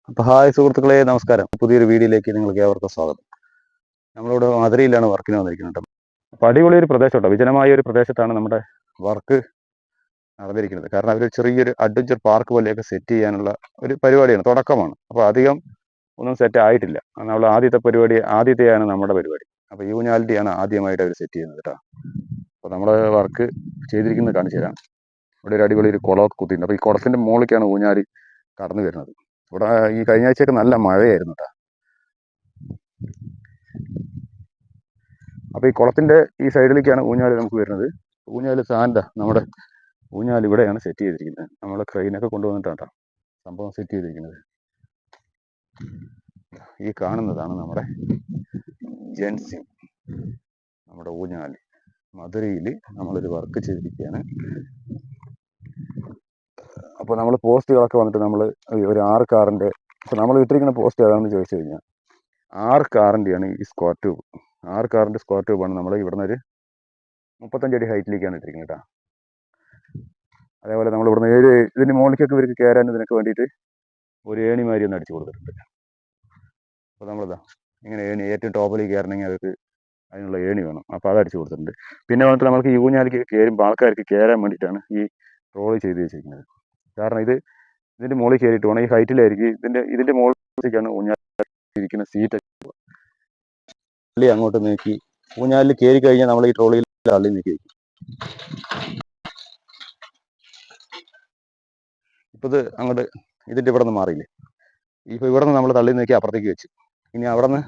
അപ്പോൾ ഹായ് സുഹൃത്തുക്കളെ, നമസ്കാരം. പുതിയൊരു വീഡിയോയിലേക്ക് നിങ്ങൾക്ക് ഏവർക്കും സ്വാഗതം. നമ്മളിവിടെ മധുരയിലാണ് വർക്കിന് വന്നിരിക്കുന്നത്. അപ്പോൾ അടിപൊളി ഒരു പ്രദേശം കേട്ടോ, വിജനമായ ഒരു പ്രദേശത്താണ് നമ്മുടെ വർക്ക് നടന്നിരിക്കുന്നത്. കാരണം അവർ ചെറിയൊരു അഡ്വഞ്ചർ പാർക്ക് പോലെയൊക്കെ സെറ്റ് ചെയ്യാനുള്ള ഒരു പരിപാടിയാണ്, തുടക്കമാണ്. അപ്പോൾ അധികം ഒന്നും സെറ്റ് ആയിട്ടില്ല. നമ്മൾ ആദ്യത്തെയാണ് നമ്മുടെ പരിപാടി. അപ്പോൾ യൂനാലിറ്റിയാണ് ആദ്യമായിട്ട് അവർ സെറ്റ് ചെയ്യുന്നത് കേട്ടോ. അപ്പോൾ നമ്മൾ വർക്ക് ചെയ്തിരിക്കുന്നത് കാണിച്ചു തരാം. ഇവിടെ ഒരു അടിപൊളി ഒരു കുളമൊക്കെ കുത്തിയിട്ടുണ്ട്. അപ്പോൾ ഈ കുളത്തിൻ്റെ മുകളിലേക്കാണ് ഊഞ്ഞാലി കടന്നു വരുന്നത്. ഇവിടെ ഈ കഴിഞ്ഞ ആഴ്ചയൊക്കെ നല്ല മഴയായിരുന്നു കേട്ടോ. അപ്പോൾ ഈ കുളത്തിൻ്റെ ഈ സൈഡിലേക്കാണ് ഊഞ്ഞാല് നമുക്ക് വരുന്നത്. ഊഞ്ഞാല് നമ്മുടെ ഊഞ്ഞാല് ഇവിടെയാണ് സെറ്റ് ചെയ്തിരിക്കുന്നത്. നമ്മൾ ക്രെയിനൊക്കെ കൊണ്ടുവന്നിട്ടാണ് സംഭവം സെറ്റ് ചെയ്തിരിക്കുന്നത്. ഈ കാണുന്നതാണ് നമ്മുടെ ജെൻസി, നമ്മുടെ ഊഞ്ഞാല്. മധുരയിൽ നമ്മളൊരു വർക്ക് ചെയ്തിരിക്കുകയാണ്. അപ്പോൾ നമ്മൾ പോസ്റ്റുകളൊക്കെ വന്നിട്ട് നമ്മൾ ഒരു 6 കാറിൻ്റെ, ഇപ്പോൾ നമ്മൾ ഇട്ടിരിക്കുന്ന പോസ്റ്റ് ഏതാണെന്ന് ചോദിച്ചു കഴിഞ്ഞാൽ 6 കാറിൻ്റെയാണ് ഈ സ്ക്വയർ ട്യൂബ്. 6 കാറിൻ്റെ സ്ക്വയർ ട്യൂബാണ് നമ്മൾ ഇവിടുന്ന് ഒരു 35 അടി ഹൈറ്റിലേക്കാണ് ഇട്ടിരിക്കുന്നത് കേട്ടോ. അതേപോലെ നമ്മൾ ഇവിടുന്ന് ഇതിൻ്റെ മുകളിലേക്കൊക്കെ ഇവർക്ക് കയറാൻ ഇതിനൊക്കെ വേണ്ടിയിട്ട് ഒരു ഏണിമാരി ഒന്ന് അടിച്ചു കൊടുത്തിട്ടുണ്ട്. അപ്പോൾ നമ്മളിതാ ഇങ്ങനെ ഏറ്റവും ടോപ്പിലേക്ക് കയറണമെങ്കിൽ അവർക്ക് അതിനുള്ള ഏണി വേണം. അപ്പോൾ അത് അടിച്ചു കൊടുത്തിട്ടുണ്ട്. പിന്നെ വന്നിട്ട് നമുക്ക് ഈ ഊഞ്ഞാലിക്ക് കയറുമ്പോൾ ആൾക്കാർക്ക് കയറാൻ വേണ്ടിയിട്ടാണ് ഈ റോള് ചെയ്ത് വെച്ചിരിക്കുന്നത്. കാരണം ഇതിൻ്റെ മുകളിൽ കയറിയിട്ട് വേണം, ഈ ഹൈറ്റിലായിരിക്കും ഇതിൻ്റെ മുകളിലേക്കാണ് ഊഞ്ഞാലിരിക്കുന്ന സീറ്റ് അങ്ങോട്ട് നീക്കി ഊഞ്ഞാലിൽ കയറി കഴിഞ്ഞാൽ നമ്മൾ ഈ ട്രോളിയിൽ തള്ളി നീക്കി വയ്ക്കും. ഇപ്പം ഇത് അങ്ങോട്ട് ഇതിൻ്റെ ഇവിടെ നിന്ന് മാറിയില്ലേ, ഇപ്പോൾ ഇവിടെ നിന്ന് നമ്മൾ തള്ളി നീക്കി അപ്പുറത്തേക്ക് വെച്ചു. ഇനി അവിടെ നിന്ന്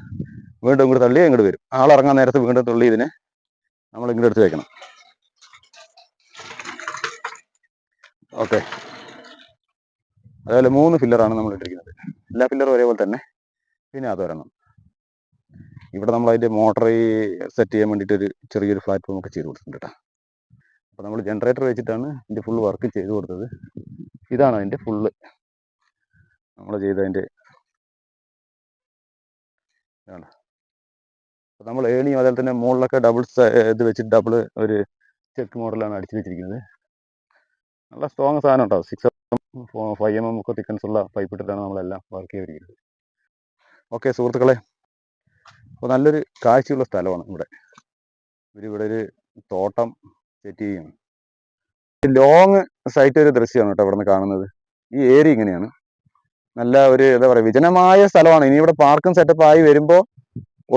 വീണ്ടും ഇങ്ങോട്ട് തള്ളി ഇങ്ങോട്ട് വരും. ആളിറങ്ങാൻ നേരത്ത് വീണ്ടും തുള്ളി ഇതിനെ നമ്മൾ ഇങ്ങോട്ട് എടുത്ത് വെക്കണം. ഓക്കെ, അതേപോലെ 3 ഫില്ലറാണ് നമ്മൾ ഇട്ടിരിക്കുന്നത്. എല്ലാ ഫില്ലറും ഒരേപോലെ തന്നെ. പിന്നെ അതൊരെണ്ണം ഇവിടെ നമ്മൾ അതിൻ്റെ മോട്ടർ സെറ്റ് ചെയ്യാൻ വേണ്ടിയിട്ട് ചെറിയൊരു പ്ലാറ്റ്ഫോം ഒക്കെ ചെയ്ത് കൊടുത്തിട്ടുണ്ട് കേട്ടോ. അപ്പോൾ നമ്മൾ ജനറേറ്റർ വെച്ചിട്ടാണ് ഇതിൻ്റെ ഫുൾ വർക്ക് ചെയ്ത് കൊടുത്തത്. ഇതാണ് അതിൻ്റെ ഫുള്ള് നമ്മൾ ചെയ്തതിൻ്റെ ഇതാണ്. അപ്പോൾ നമ്മൾ ഏണിയും അതുപോലെ തന്നെ മുകളിലൊക്കെ ഇത് വെച്ചിട്ട് ഡബിൾ ഒരു ചെക്ക് മോഡലാണ് അടിച്ചു വെച്ചിരിക്കുന്നത്. നല്ല സ്ട്രോങ് സാധനം കേട്ടോ. 5 mm ഒക്കെ തിക്കൻസ് ഉള്ള പൈപ്പ് ഇട്ടിട്ടാണ് നമ്മളെല്ലാം വർക്ക് ചെയ്തിരിക്കുന്നത്. ഓക്കെ സുഹൃത്തുക്കളെ, അപ്പോൾ നല്ലൊരു കാഴ്ചയുള്ള സ്ഥലമാണ് ഇവിടെ. ഇവിടെ ഒരു തോട്ടം സെറ്റ് ചെയ്യുകയാണ്. ലോങ് സൈറ്റ് ഒരു ദൃശ്യമാണ് കേട്ടോ ഇവിടെ നിന്ന് കാണുന്നത്. ഈ ഏരിയ ഇങ്ങനെയാണ്. നല്ല ഒരു എന്താ പറയുക, വിജനമായ സ്ഥലമാണ്. ഇനി ഇവിടെ പാർക്കും സെറ്റപ്പ് ആയി വരുമ്പോൾ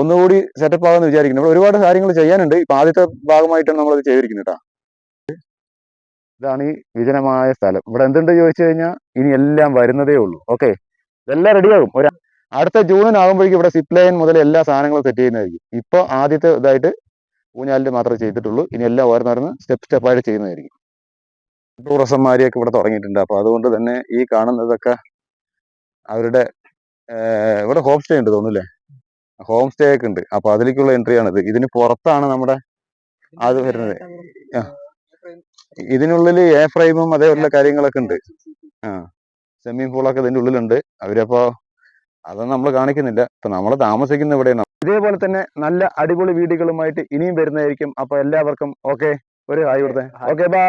ഒന്നുകൂടി സെറ്റപ്പ് ആകുമെന്ന് വിചാരിക്കുന്നു. ഇവിടെ ഒരുപാട് കാര്യങ്ങൾ ചെയ്യാനുണ്ട്. ഇപ്പം ആദ്യത്തെ ഭാഗമായിട്ടാണ് നമ്മളത് ചെയ്തിരിക്കുന്നത് കേട്ടോ. ഇതാണ് ഈ വിജനമായ സ്ഥലം. ഇവിടെ എന്തുണ്ട് ചോദിച്ചു കഴിഞ്ഞാൽ ഇനി എല്ലാം വരുന്നതേ ഉള്ളൂ. ഓക്കെ, ഇതെല്ലാം റെഡിയാകും. അടുത്ത ജൂണിനാകുമ്പോഴേക്കും ഇവിടെ സിപ്പ് ലൈൻ മുതൽ എല്ലാ സാധനങ്ങളും സെറ്റ് ചെയ്യുന്നതായിരിക്കും. ഇപ്പോൾ ആദ്യത്തെ ഇതായിട്ട് ഊഞ്ഞാലിൻ്റെ മാത്രമേ ചെയ്തിട്ടുള്ളൂ. ഇനി എല്ലാം ഓരോന്നോരോന്ന് സ്റ്റെപ്പായിട്ട് ചെയ്യുന്നതായിരിക്കും. ടൂറിസംമാരെയൊക്കെ ഇവിടെ തുടങ്ങിയിട്ടുണ്ട്. അപ്പോൾ അതുകൊണ്ട് തന്നെ ഈ കാണുന്നതൊക്കെ അവരുടെ ഇവിടെ ഹോം സ്റ്റേ ഉണ്ട് തോന്നുന്നില്ലേ, ഹോം സ്റ്റേ ഒക്കെ ഉണ്ട്. അപ്പോൾ അതിലേക്കുള്ള എൻട്രി ആണിത്. ഇതിന് പുറത്താണ് നമ്മുടെ അത് വരുന്നത്. ഇതിനുള്ളിൽ എ ഫ്രെയിമും അതേപോലുള്ള കാര്യങ്ങളൊക്കെ ഉണ്ട്. സ്വിമ്മിംഗ് പൂളൊക്കെ ഇതിൻ്റെ ഉള്ളിലുണ്ട്. അവരപ്പോൾ അതൊന്നും നമ്മൾ കാണിക്കുന്നില്ല. ഇപ്പൊ നമ്മൾ താമസിക്കുന്ന ഇവിടെയാണ്. ഇതേപോലെ തന്നെ നല്ല അടിപൊളി വീഡിയോകളുമായിട്ട് ഇനിയും വരുന്നതായിരിക്കും. അപ്പൊ എല്ലാവർക്കും ഓക്കെ, ഒരു ഹായ് കൊടുത്തേ. Okay, by.